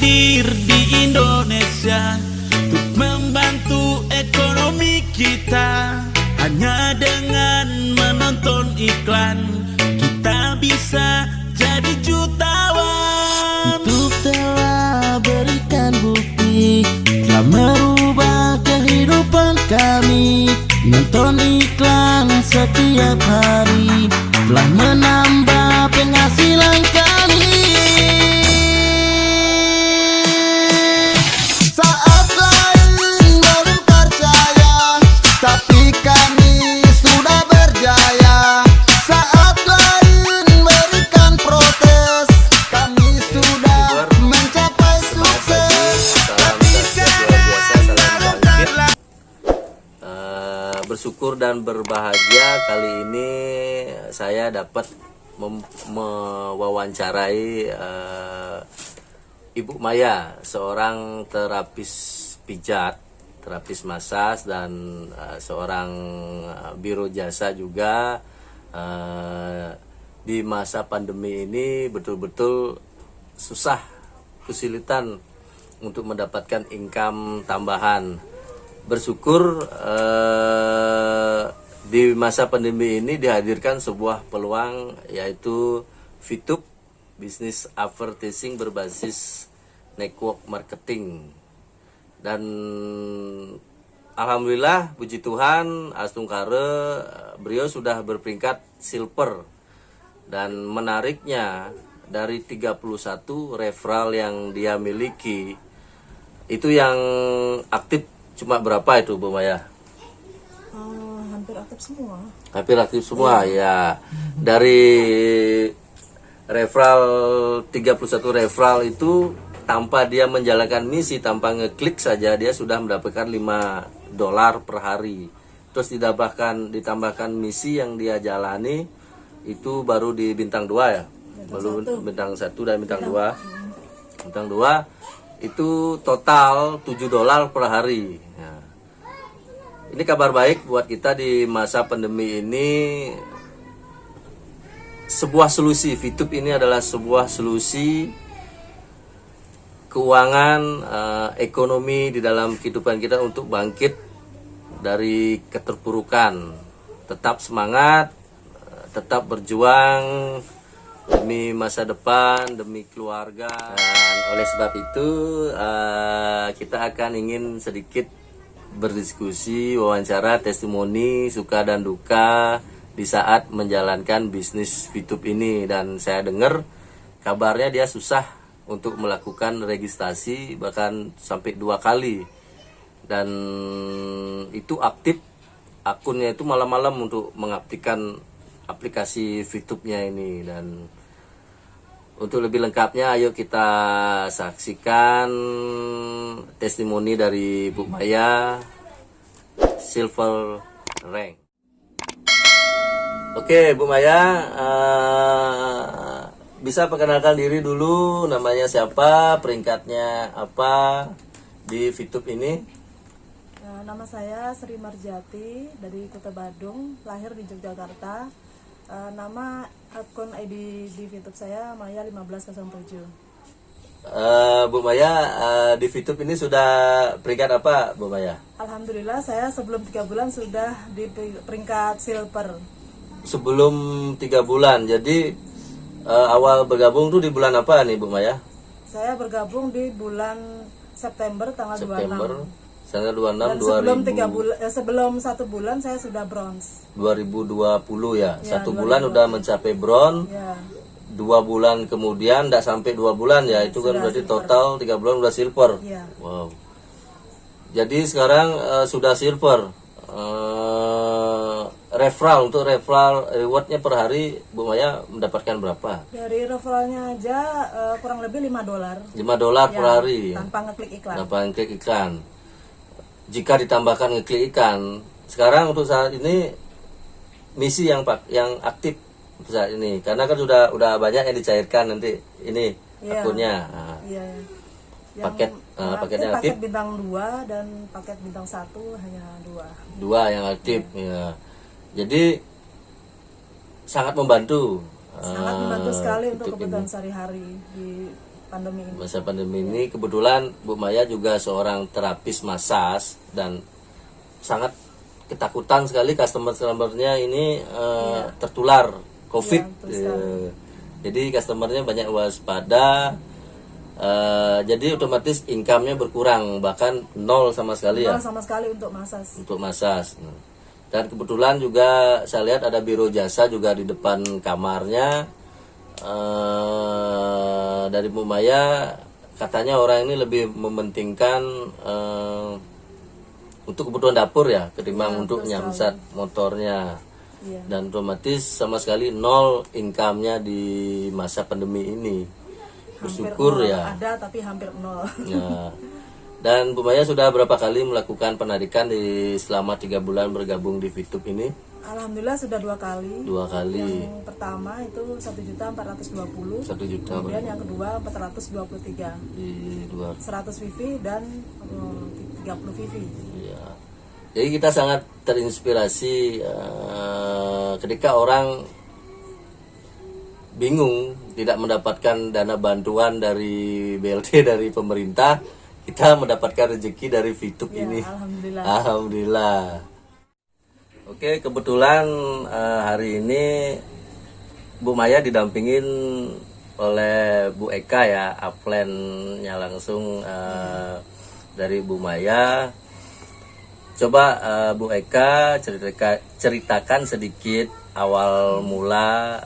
hadir di Indonesia untuk membantu ekonomi kita. Hanya dengan menonton iklan kita bisa jadi jutawan. YouTube telah berikan bukti, telah merubah kehidupan kami. Nonton iklan setiap hari telah menambah penghasilan kami. Saat lain belum percaya, tapi kami sudah berjaya. Saat lain berikan protes, kami sudah mencapai sukses. Tapi sekarang lakukanlah. Bersyukur dan berbahagia kali ini saya dapat mewawancarai Ibu Maya, seorang terapis pijat, terapis masas, dan seorang biro jasa juga. Di masa pandemi ini betul-betul susah, kesulitan untuk mendapatkan income tambahan. Bersyukur di masa pandemi ini dihadirkan sebuah peluang, yaitu VTube, bisnis advertising berbasis network marketing. Dan alhamdulillah, puji Tuhan, Astungkare, beliau sudah berperingkat silver. Dan menariknya, dari 31 referral yang dia miliki, itu yang aktif cuma berapa itu, Bu Maya? Hampir aktif semua. Hampir aktif semua, ya. Dari referral 31 referral itu, tanpa dia menjalankan misi, tanpa ngeklik saja dia sudah mendapatkan $5 per hari. Terus ditambahkan misi yang dia jalani, itu baru di bintang 2 ya. Baru bintang 1 dan bintang 2. Bintang 2 itu total $7 per hari. Nah, ini kabar baik buat kita di masa pandemi ini. Sebuah solusi, VTube ini adalah sebuah solusi keuangan, ekonomi di dalam kehidupan kita untuk bangkit dari keterpurukan. Tetap semangat, tetap berjuang demi masa depan, demi keluarga. Dan oleh sebab itu kita akan ingin sedikit berdiskusi, wawancara, testimoni, suka dan duka di saat menjalankan bisnis VTube ini. Dan saya dengar kabarnya dia susah untuk melakukan registrasi, bahkan sampai 2 kali. Dan itu aktif akunnya itu malam-malam untuk mengaktifkan aplikasi VTube-nya ini. Dan untuk lebih lengkapnya, ayo kita saksikan testimoni dari Bu Maya, Silver Rank. Oke, Bu Maya, bisa perkenalkan diri dulu, namanya siapa, peringkatnya apa di VTube ini? Nama saya Sri Marjati dari Kota Badung, lahir di Yogyakarta. Nama akun ID di VTube saya Maya 1507. Bu Maya, di VTube ini sudah peringkat apa, Bu Maya? Alhamdulillah, saya sebelum 3 bulan sudah di peringkat silver. Sebelum 3 bulan, jadi awal bergabung tuh di bulan apa nih, Bu Maya? Saya bergabung di bulan September tanggal September 26. tanggal 26 Dan sebelum 1 bulan saya sudah bronze. 2020 ya. Ya, 1 bulan udah mencapai bronze. Ya. 2 bulan kemudian tidak sampai 2 bulan ya, itu kan berarti silver. total 3 bulan udah silver. Ya. Wow. Jadi sekarang sudah silver. Untuk referral rewardnya per hari, Bu Maya mendapatkan berapa? Dari referralnya aja kurang lebih $5. $5 per hari. Tanpa ngeklik iklan. Tanpa ngeklik iklan. Jika ditambahkan ngeklik iklan, sekarang untuk saat ini misi yang aktif untuk saat ini, karena kan sudah banyak yang dicairkan nanti ini akunnya. Nah, Iya. Paketnya aktif. Paket bintang 2 dan paket bintang 1 hanya 2. 2 yang aktif. Ya. Jadi sangat membantu. Sangat membantu sekali untuk YouTube kebutuhan ini. sehari-hari di pandemi ini. Masa pandemi ini kebetulan Bu Maya juga seorang terapis masas dan sangat ketakutan sekali customer-customernya ini tertular COVID. Iya, betul sekali. Jadi customernya banyak waspada. Jadi otomatis income-nya berkurang, bahkan nol sama sekali ya. Nol sama sekali untuk masas. Untuk masas. Dan kebetulan juga saya lihat ada biro jasa juga di depan kamarnya. Dari Bu Maya katanya orang ini lebih mementingkan untuk kebutuhan dapur ya ketimbang untuk nyamsat motornya. Iya. Dan otomatis sama sekali nol income-nya di masa pandemi ini. Bersyukur Hampir nol. ya. Ada tapi hampir nol. Ya. Dan Bu Maya sudah berapa kali melakukan penarikan selama 3 bulan bergabung di VTube ini? Alhamdulillah sudah 2 kali. 2 kali. Yang pertama itu 1.420.000. 1 juta Kemudian yang kedua 423. di 2. 100 VV dan 30 VV. Ya. Jadi kita sangat terinspirasi ketika orang bingung tidak mendapatkan dana bantuan dari BLT dari pemerintah, kita mendapatkan rezeki dari VTube Ya, ini. alhamdulillah. Alhamdulillah. Oke, kebetulan hari ini Bu Maya didampingin oleh Bu Eka ya, upline-nya langsung dari Bu Maya. Coba Bu Eka ceritakan sedikit awal mula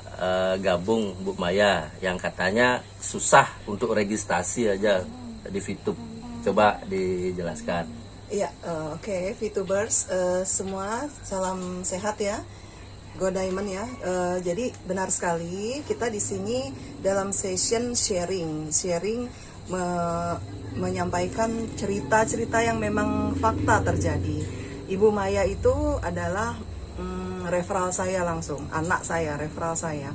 gabung Bu Maya yang katanya susah untuk registrasi aja di VTube. Coba dijelaskan. Iya, oke, VTubers semua salam sehat ya, Go Diamond ya. Jadi benar sekali kita di sini dalam session sharing menyampaikan cerita-cerita yang memang fakta terjadi. Ibu Maya itu adalah referral saya langsung, anak saya, referral saya.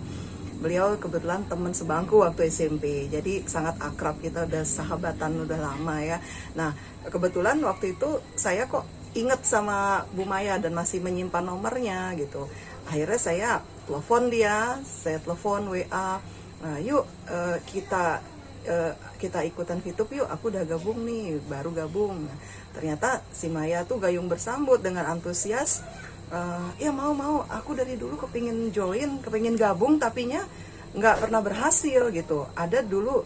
Beliau kebetulan teman sebangku waktu SMP, jadi sangat akrab, kita udah sahabatan udah lama ya. Nah, kebetulan waktu itu saya kok inget sama Bu Maya dan masih menyimpan nomornya gitu. Akhirnya saya telepon dia, saya telepon WA, nah, yuk kita ikutan VTube yuk, aku udah gabung nih, baru gabung. Nah, ternyata si Maya tuh gayung bersambut dengan antusias. Ya mau, aku dari dulu kepingin join, kepingin gabung, tapinya nggak pernah berhasil gitu. Ada dulu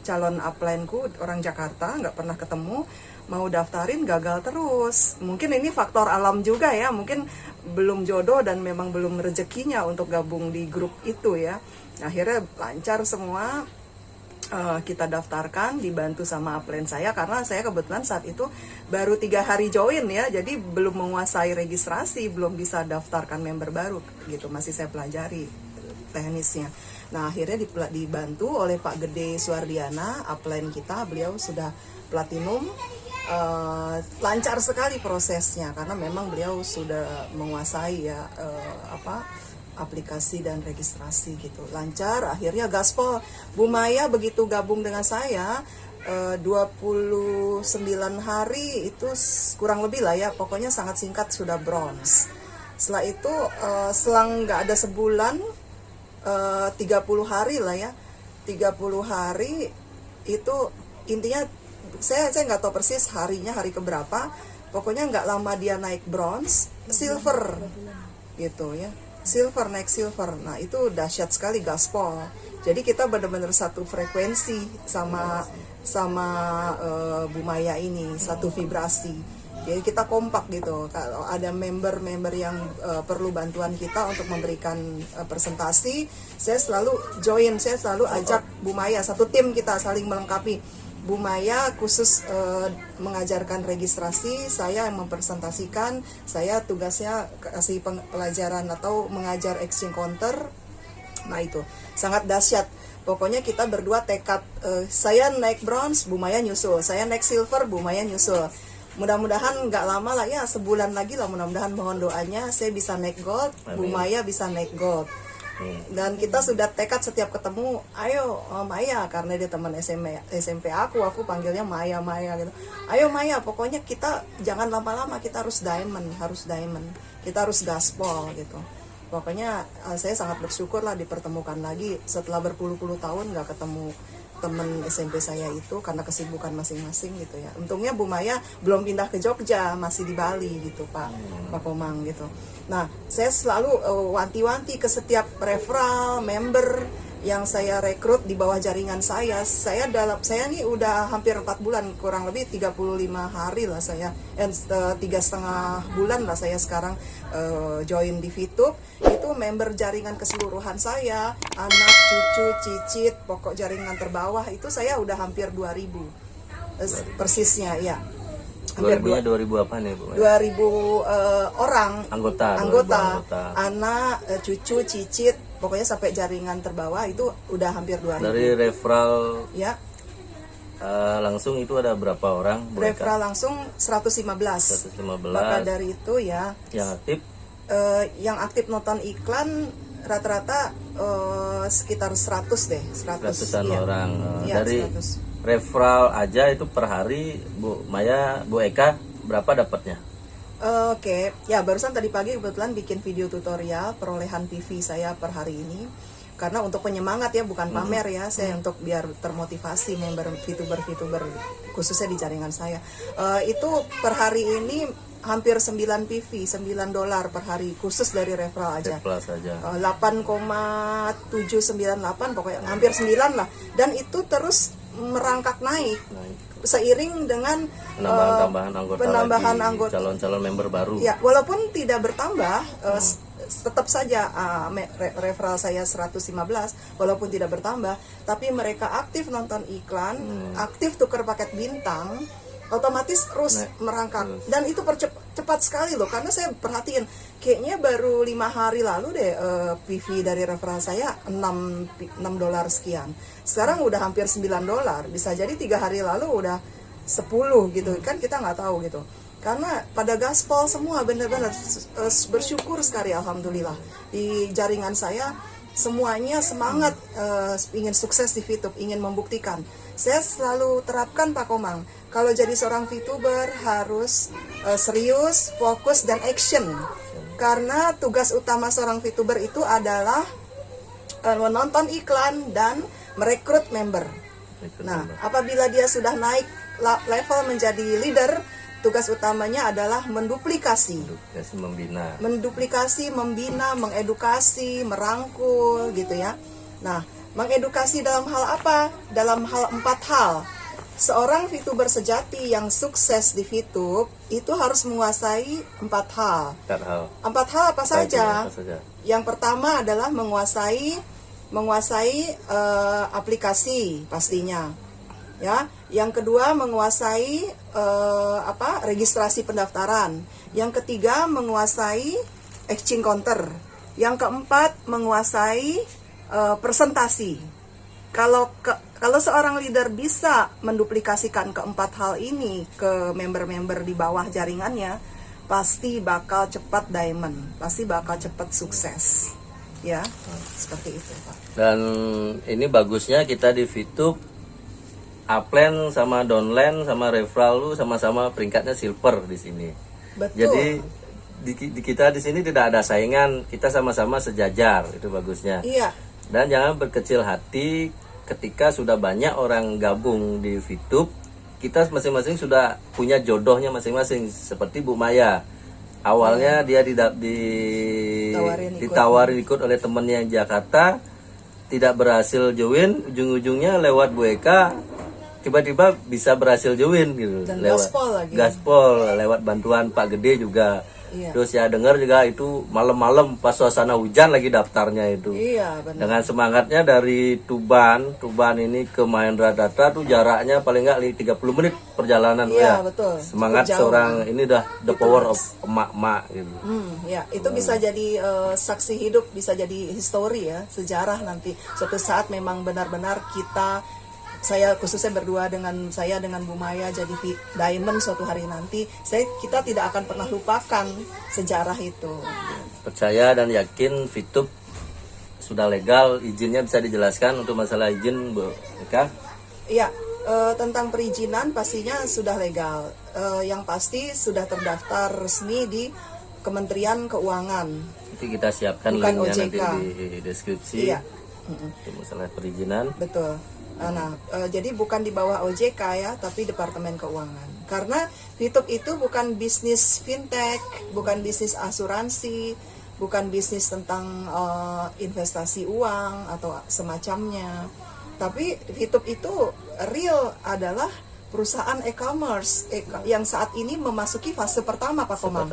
calon upline-ku orang Jakarta, nggak pernah ketemu, mau daftarin gagal terus. Mungkin ini faktor alam juga ya, mungkin belum jodoh dan memang belum rezekinya untuk gabung di grup itu ya. Akhirnya lancar semua. Kita daftarkan, dibantu sama upline saya karena saya kebetulan saat itu baru 3 hari join ya, jadi belum menguasai registrasi, belum bisa daftarkan member baru gitu, masih saya pelajari teknisnya. Nah, akhirnya dibantu oleh Pak Gede Suardiana, upline kita, beliau sudah platinum. Lancar sekali prosesnya karena memang beliau sudah menguasai ya aplikasi dan registrasi gitu, lancar. Akhirnya gaspol. Bu Maya begitu gabung dengan saya 29 hari itu kurang lebih lah ya, pokoknya sangat singkat sudah bronze. Setelah itu selang nggak ada sebulan, 30 hari lah ya, 30 hari itu intinya saya nggak tahu persis harinya, hari keberapa, pokoknya nggak lama dia naik bronze, silver gitu ya, silver, naik silver. Nah itu dahsyat sekali, gaspol. Jadi kita benar-benar satu frekuensi sama Bu Maya ini, satu vibrasi. Jadi kita kompak gitu. Kalau ada member-member yang perlu bantuan kita untuk memberikan presentasi, saya selalu join, saya selalu ajak Bu Maya, satu tim kita saling melengkapi. Bu Maya khusus mengajarkan registrasi, saya yang mempresentasikan, saya tugasnya kasih pelajaran atau mengajar exchange counter. Nah itu sangat dahsyat. Pokoknya kita berdua tekad, saya naik bronze, Bu Maya nyusul, saya naik silver, Bu Maya nyusul. Mudah-mudahan nggak lama lah ya, sebulan lagi lah, mudah-mudahan mohon doanya saya bisa naik gold, Bu Maya bisa naik gold. Dan kita sudah tekad setiap ketemu, ayo Maya, karena dia teman SMP aku panggilnya Maya gitu. Ayo Maya, pokoknya kita jangan lama-lama, kita harus diamond, kita harus gaspol gitu. Pokoknya saya sangat bersyukur lah dipertemukan lagi setelah berpuluh-puluh tahun nggak ketemu temen SMP saya itu karena kesibukan masing-masing gitu ya. Untungnya Bu Maya belum pindah ke Jogja, masih di Bali gitu Pak Komang gitu. Nah, saya selalu wanti-wanti ke setiap referral member yang saya rekrut di bawah jaringan saya. Saya nih udah hampir 4 bulan, kurang lebih 35 hari lah saya, 3,5 bulan lah saya sekarang join di VTube. Itu member jaringan keseluruhan saya, anak, cucu, cicit, pokok jaringan terbawah itu saya udah hampir 2000 persisnya ya. 2000-nya 2000 apa nih Bu? 2000 orang Anggota, anak, cucu, cicit, pokoknya sampai jaringan terbawah itu udah hampir 2000. Dari referral Ya, langsung itu ada berapa orang? Bu Eka? referral langsung 115. 115. Maka dari itu ya, Yang aktif yang aktif nonton iklan rata-rata sekitar 100 deh, 100-an iya. orang. Iya, Dari 100. referral aja itu per hari Bu Maya, Bu Eka berapa dapatnya? Oke, ya barusan tadi pagi kebetulan bikin video tutorial perolehan PV saya per hari ini. Karena untuk penyemangat ya, bukan pamer ya, saya untuk biar termotivasi member VTuber khususnya di jaringan saya. Itu per hari ini hampir 9 PV, $9 per hari khusus dari referral aja. Referral saja. 8,798 pokoknya hampir 9 lah. Dan itu terus merangkak naik seiring dengan penambahan anggota, calon-calon member baru. Ya, walaupun tidak bertambah, tetap saja referral saya 115, walaupun tidak bertambah, tapi mereka aktif nonton iklan, aktif tukar paket bintang, otomatis terus merangkak. Dan itu cepat sekali loh, karena saya perhatiin kayaknya baru 5 hari lalu deh PV dari referral saya $6 sekian. Sekarang udah hampir $9. Bisa jadi 3 hari lalu udah 10 gitu kan, kita nggak tahu gitu. Karena pada gaspol semua, benar-benar bersyukur sekali alhamdulillah. Di jaringan saya semuanya semangat ingin sukses di VTube, ingin membuktikan. Saya selalu terapkan Pak Komang, kalau jadi seorang VTuber harus serius, fokus, dan action. Karena tugas utama seorang VTuber itu adalah menonton iklan dan merekrut member. Nah, apabila dia sudah naik level menjadi leader, tugas utamanya adalah menduplikasi, membina, mengedukasi, merangkul gitu ya. Nah, mengedukasi dalam hal apa? Dalam hal 4 hal. Seorang VTuber sejati yang sukses di VTube itu harus menguasai 4 hal. 4 hal apa saja? Yang pertama adalah menguasai aplikasi pastinya. Ya, yang kedua menguasai registrasi pendaftaran. Yang ketiga menguasai exchange counter. Yang keempat menguasai presentasi. Kalau seorang leader bisa menduplikasikan keempat hal ini ke member-member di bawah jaringannya, pasti bakal cepat diamond, pasti bakal cepat sukses. Ya, seperti itu Pak. Dan ini bagusnya kita di VTube, upline sama downline sama referral lu sama-sama peringkatnya silver di sini. Betul. Jadi di kita di sini tidak ada saingan, kita sama-sama sejajar, itu bagusnya. Iya. Dan jangan berkecil hati ketika sudah banyak orang gabung di VTube, kita masing-masing sudah punya jodohnya masing-masing. Seperti Bu Maya, awalnya dia ditawarin ikut oleh temennya yang Jakarta, tidak berhasil join, ujung-ujungnya lewat Bu Eka tiba-tiba bisa berhasil join gitu. Dan lewat gaspol lewat bantuan Pak Gede juga. Iya. Terus ya dengar juga itu malam-malam pas suasana hujan lagi daftarnya itu. Iya, benar. Dengan semangatnya dari Tuban ini ke Mahendra Data tuh jaraknya paling nggak 30 menit perjalanan. Iya, ya. betul. Semangat seorang ini dah the power of emak-emak gitu. Ya, itu bisa jadi saksi hidup, bisa jadi histori ya, sejarah nanti. Suatu saat memang benar-benar saya khususnya berdua dengan Bu Maya jadi diamond suatu hari nanti, kita tidak akan pernah lupakan sejarah itu. Percaya dan yakin VTube sudah legal, izinnya bisa dijelaskan untuk masalah izin Bu Eka? Iya, tentang perizinan pastinya sudah legal. Yang pasti sudah terdaftar resmi di Kementerian Keuangan. Nanti kita siapkan Bukan linknya OJK. nanti di deskripsi. Iya. Untuk masalah perizinan. Betul. Jadi bukan di bawah OJK ya, tapi Departemen Keuangan. Karena Fitup itu bukan bisnis fintech, bukan bisnis asuransi, bukan bisnis tentang investasi uang atau semacamnya. Tapi Fitup itu real adalah perusahaan e-commerce yang saat ini memasuki fase pertama, Pak Komang.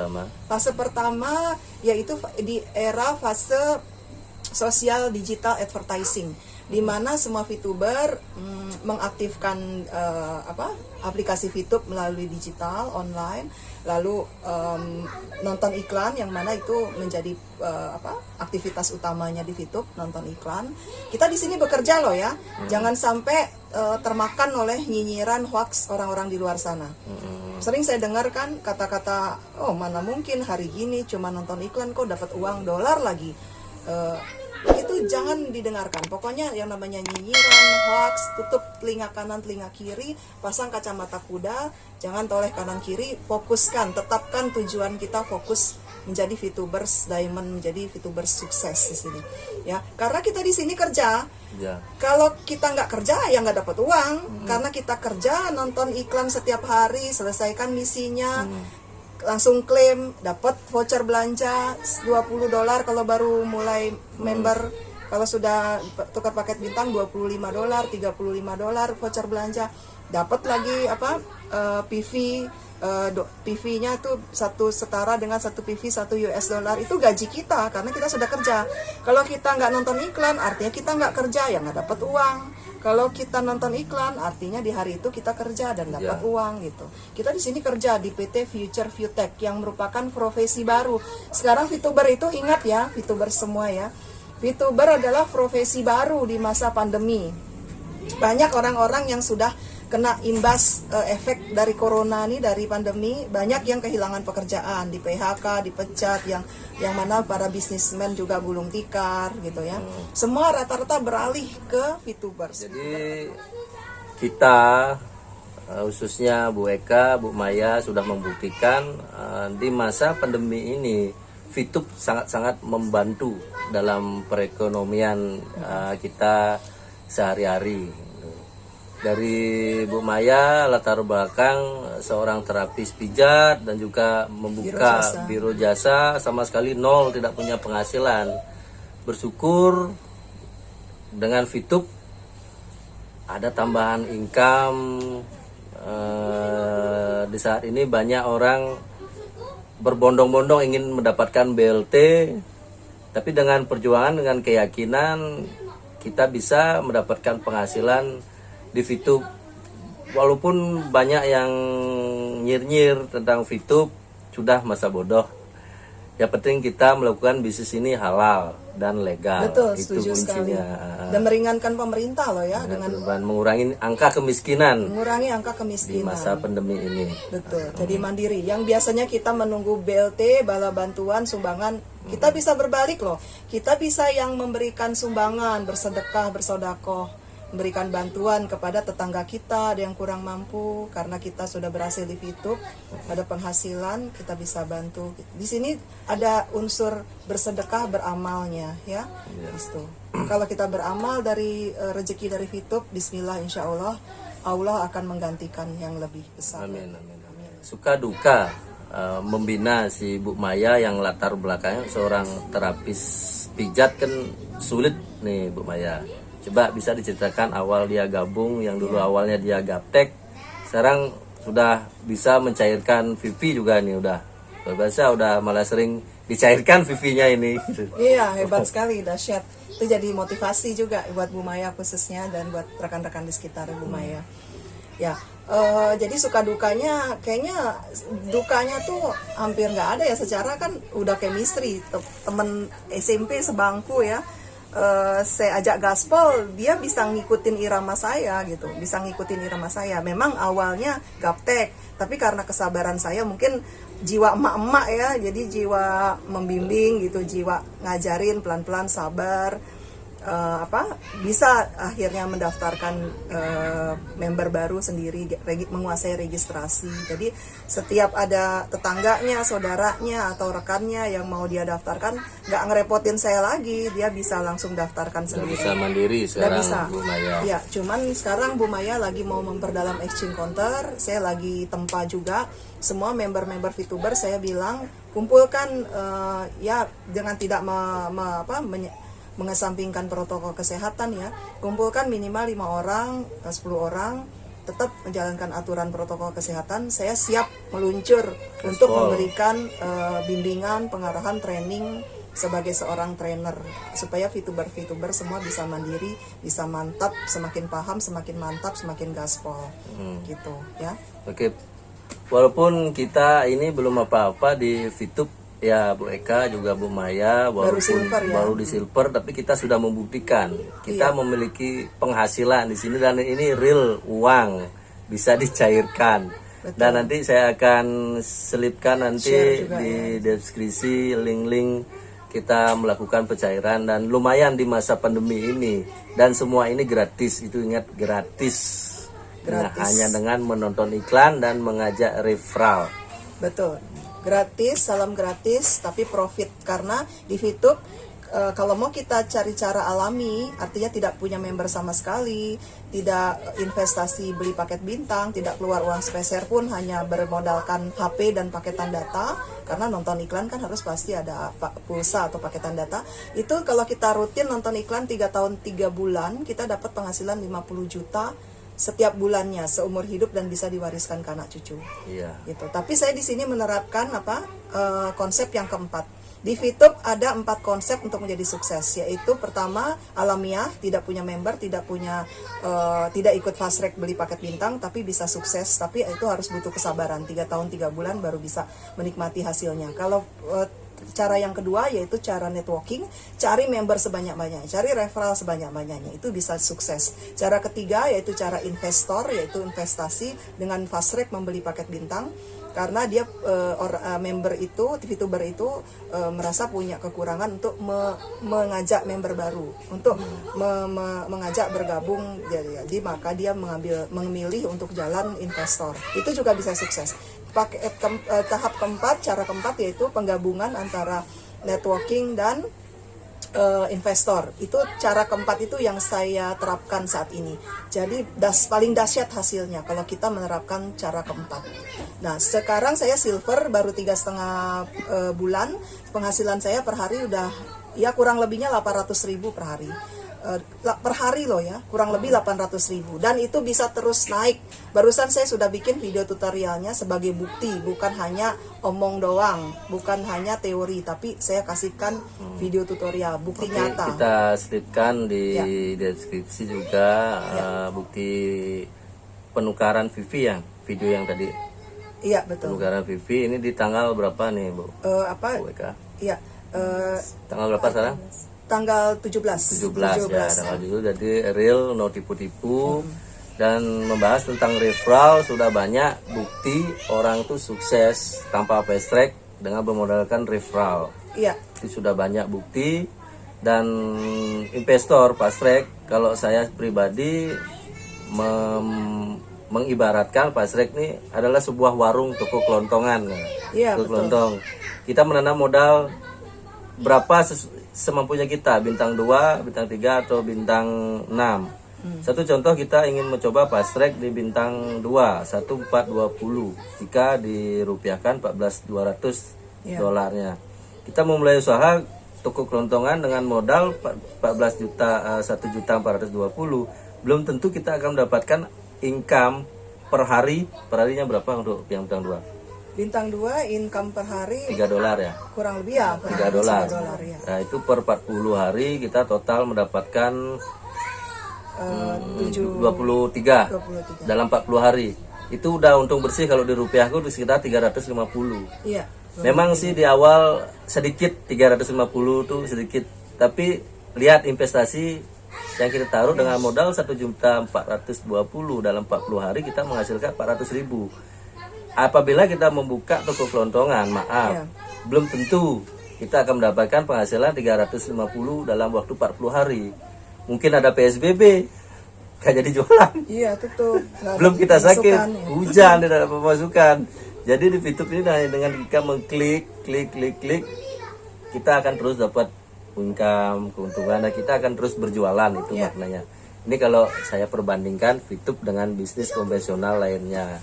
Fase pertama yaitu di era fase sosial digital advertising, di mana semua VTuber mengaktifkan aplikasi Fitup melalui digital online, lalu nonton iklan, yang mana itu menjadi aktivitas utamanya di Fitup, nonton iklan. Kita di sini bekerja loh ya, jangan sampai termakan oleh nyinyiran hoax orang-orang di luar sana. Sering saya dengar kan kata-kata, oh mana mungkin hari gini cuma nonton iklan kok dapat uang dolar lagi. Itu jangan didengarkan. Pokoknya yang namanya nyinyiran, hoax, tutup telinga kanan, telinga kiri, pasang kacamata kuda, jangan toleh kanan kiri, fokuskan, tetapkan tujuan kita, fokus menjadi VTubers Diamond, menjadi VTubers sukses di sini. Ya, karena kita di sini kerja. Ya. Kalau kita nggak kerja ya nggak dapat uang. Karena kita kerja, nonton iklan setiap hari, selesaikan misinya. Langsung klaim, dapat voucher belanja $20 kalau baru mulai member. Kalau sudah tukar paket bintang $25, $35 voucher belanja. Dapat lagi PV, PV-nya tuh setara dengan 1 PV $1. Itu gaji kita karena kita sudah kerja. Kalau kita nggak nonton iklan, artinya kita nggak kerja, ya nggak dapat uang. Kalau kita nonton iklan, artinya di hari itu kita kerja dan dapat uang gitu. Kita di sini kerja di PT Future Futech yang merupakan profesi baru. Sekarang VTuber itu ingat ya, VTuber semua ya. VTuber adalah profesi baru di masa pandemi. Banyak orang-orang yang sudah kena imbas efek dari corona nih, dari pandemi, banyak yang kehilangan pekerjaan, di PHK, dipecat, yang mana para bisnismen juga gulung tikar gitu ya. Semua rata-rata beralih ke VTubers. Jadi kita khususnya Bu Eka, Bu Maya sudah membuktikan di masa pandemi ini VTub sangat-sangat membantu dalam perekonomian kita sehari-hari. Dari Bu Maya latar belakang seorang terapis pijat dan juga membuka biro jasa, sama sekali nol, tidak punya penghasilan. Bersyukur dengan VTub ada tambahan income. Di saat ini banyak orang berbondong-bondong ingin mendapatkan BLT, tapi dengan perjuangan, dengan keyakinan kita bisa mendapatkan penghasilan di VTub. Walaupun banyak yang nyir-nyir tentang VTub, sudah masa bodoh. Yang penting kita melakukan bisnis ini halal dan legal. Betul, itu setuju kuncinya. sekali. Dan meringankan pemerintah loh ya, dengan mengurangi angka kemiskinan. Mengurangi angka kemiskinan di masa pandemi ini. Betul. Jadi mandiri. Yang biasanya kita menunggu BLT, bala bantuan, sumbangan, kita bisa berbalik loh. Kita bisa yang memberikan sumbangan, bersedekah, bersodakoh, memberikan bantuan kepada tetangga kita, ada yang kurang mampu, karena kita sudah berhasil di VTub, ada penghasilan, kita bisa bantu. Di sini ada unsur bersedekah beramalnya ya. Gitu. Kalau kita beramal dari rezeki dari VTub, bismillah, insya Allah Allah akan menggantikan yang lebih besar. Amin, amin, amin. Suka duka membina si Bu Maya yang latar belakangnya seorang terapis pijat kan sulit nih Bu Maya. Coba bisa diceritakan awal dia gabung, yang dulu awalnya dia gaptek, sekarang sudah bisa mencairkan VV juga nih, udah biasa, udah malah sering dicairkan VV-nya ini. Iya, hebat sekali, dahsyat. Itu jadi motivasi juga buat Bu Maya khususnya dan buat rekan-rekan di sekitar Bu Maya. Ya, jadi suka dukanya, kayaknya dukanya tuh hampir nggak ada ya, secara kan udah chemistry, temen SMP sebangku ya. Saya ajak gaspol, dia bisa ngikutin irama saya gitu, bisa ngikutin irama saya. Memang awalnya gaptek, tapi karena kesabaran saya, mungkin jiwa emak-emak ya, jadi jiwa membimbing gitu, jiwa ngajarin pelan-pelan, sabar. bisa akhirnya mendaftarkan member baru sendiri, menguasai registrasi. Jadi setiap ada tetangganya, saudaranya atau rekannya yang mau dia daftarkan, nggak ngerepotin saya lagi, dia bisa langsung daftarkan Udah sendiri. bisa mandiri Nggak sekarang bisa. Bu Maya. Ya, cuman sekarang Bu Maya lagi mau memperdalam exchange counter. Saya lagi tempa juga semua member-member VTuber. Saya bilang kumpulkan ya dengan tidak mengesampingkan protokol kesehatan ya, kumpulkan minimal 5 orang, 10 orang, tetap menjalankan aturan protokol kesehatan. Saya siap meluncur untuk memberikan bimbingan, pengarahan, training sebagai seorang trainer supaya VTuber semua bisa mandiri, bisa mantap, semakin paham, semakin mantap, semakin gaspol gitu ya. Oke, walaupun kita ini belum apa-apa di VTube ya Bu Eka juga Bu Maya walaupun silver, ya. baru di silver, tapi kita sudah membuktikan kita memiliki penghasilan di sini dan ini real uang bisa dicairkan. Betul. Dan nanti saya akan selipkan nanti Juga, di deskripsi link-link kita melakukan pencairan dan lumayan di masa pandemi ini dan semua ini gratis, itu ingat gratis. Nah, hanya dengan menonton iklan dan mengajak referral. Betul, gratis, salam gratis, tapi profit karena di VTube kalau mau kita cari cara alami, artinya tidak punya member sama sekali, tidak investasi beli paket bintang, tidak keluar uang sepeser pun, hanya bermodalkan HP dan paketan data, karena nonton iklan kan harus pasti ada pulsa atau paketan data. Itu kalau kita rutin nonton iklan 3 tahun 3 bulan, kita dapat penghasilan 50 juta setiap bulannya seumur hidup dan bisa diwariskan ke anak cucu. Iya. Gitu. Tapi saya di sini menerapkan konsep yang keempat. Di VTube ada 4 konsep untuk menjadi sukses, yaitu pertama alamiah, tidak punya member, tidak ikut fast track beli paket bintang, tapi bisa sukses. Tapi itu harus butuh kesabaran 3 tahun 3 bulan baru bisa menikmati hasilnya. Kalau cara yang kedua yaitu cara networking, cari member sebanyak-banyaknya, cari referral sebanyak-banyaknya, itu bisa sukses. Cara ketiga yaitu cara investor, yaitu investasi dengan fast track membeli paket bintang, karena dia member itu, VTuber itu merasa punya kekurangan untuk mengajak member baru, untuk mengajak bergabung, jadi maka dia memilih untuk jalan investor. Itu juga bisa sukses. Tahap keempat, cara keempat yaitu penggabungan antara networking dan investor. Itu cara keempat itu yang saya terapkan saat ini. Jadi paling dahsyat hasilnya kalau kita menerapkan cara keempat. Nah, sekarang saya silver baru 3,5 bulan. Penghasilan saya per hari udah ya kurang lebihnya 800.000 per hari. Per hari loh ya, kurang lebih 800.000, dan itu bisa terus naik. Barusan saya sudah bikin video tutorialnya sebagai bukti, bukan hanya omong doang, bukan hanya teori, tapi saya kasihkan video tutorial, bukti nyata. Kita selipkan di deskripsi juga bukti penukaran VV ya, video yang tadi. Iya betul. Penukaran VV ini di tanggal berapa nih Bu? Bu Eka? Iya. Tanggal berapa sekarang? Tanggal 17 ya, tanggal 17. Jadi real, no tipu-tipu. Dan membahas tentang referral, sudah banyak bukti orang tuh sukses tanpa fast track dengan bermodalkan referral. Iya. Itu sudah banyak bukti. Dan investor fast track, kalau saya pribadi mengibaratkan fast track ini adalah sebuah warung toko kelontongan. Iya, toko betul. kelontong. Kita menanam modal berapa semampunya kita, bintang 2, bintang 3 atau bintang 6. Satu contoh, kita ingin mencoba fast track di bintang 2, 1420. Jika dirupiahkan 14.200 dolarnya. Kita memulai usaha toko kelontongan dengan modal 14 juta, 1.420. Belum tentu kita akan mendapatkan income per hari. Per harinya berapa untuk yang bintang 2? Bintang 2 income per hari $3 ya? kurang lebih ya, $3. ya. Nah, itu per 40 hari kita total mendapatkan 23 dalam 40 hari. Itu udah untung bersih kalau dirupiahkan di sekitar 350. Iya. Memang sih di awal sedikit, 350 tuh sedikit, tapi lihat investasi yang kita taruh dengan modal 1.420 dalam 40 hari kita menghasilkan 400.000. Apabila kita membuka toko kelontongan, belum tentu kita akan mendapatkan penghasilan 350 dalam waktu 40 hari. mungkin ada PSBB, gak jadi jualan. Iya, tutup. Nggak Belum ada kita sakit, pemasukan, ya. hujan, tidak ada pemasukan. Jadi di Fitup ini dengan kita mengklik, klik, kita akan terus dapat income, keuntungan, dan kita akan terus berjualan, itu Iya. maknanya. Ini kalau saya perbandingkan Fitup dengan bisnis konvensional lainnya.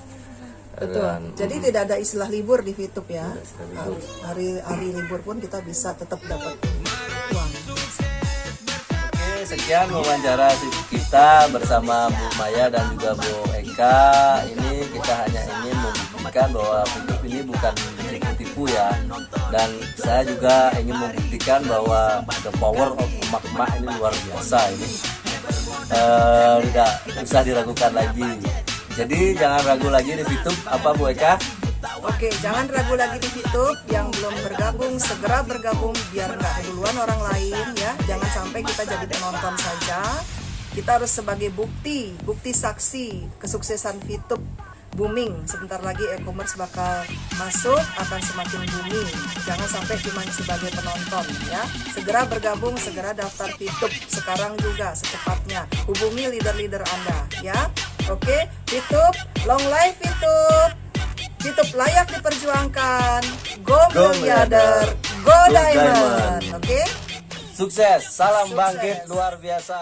Betul. Dan, Jadi tidak ada istilah libur di Fitup ya. istilah libur. Hari libur pun kita bisa tetap dapat uang. Oke, sekian wawancara kita bersama Bu Maya dan juga Bu Eka. Ini kita hanya ingin membuktikan bahwa Fitup ini bukan tipu-tipu ya. Dan saya juga ingin membuktikan bahwa the power of emak-emak ini luar biasa ini. Tidak usah diragukan lagi. Jadi jangan ragu lagi di Fitup, apa Bu Eka? Oke, jangan ragu lagi di Fitup. Yang belum bergabung, segera bergabung biar nggak keduluan orang lain ya. Jangan sampai kita jadi penonton saja. Kita harus sebagai bukti saksi kesuksesan Fitup booming. Sebentar lagi e-commerce bakal masuk, akan semakin booming. Jangan sampai cuma sebagai penonton ya. Segera bergabung, segera daftar Fitup sekarang juga secepatnya. Hubungi leader-leader Anda ya. Oke, Fitup, long life Fitup. Fitup layak diperjuangkan. Go miliarder, go diamond. Oke. Sukses, salam Sukses. bangkit luar biasa.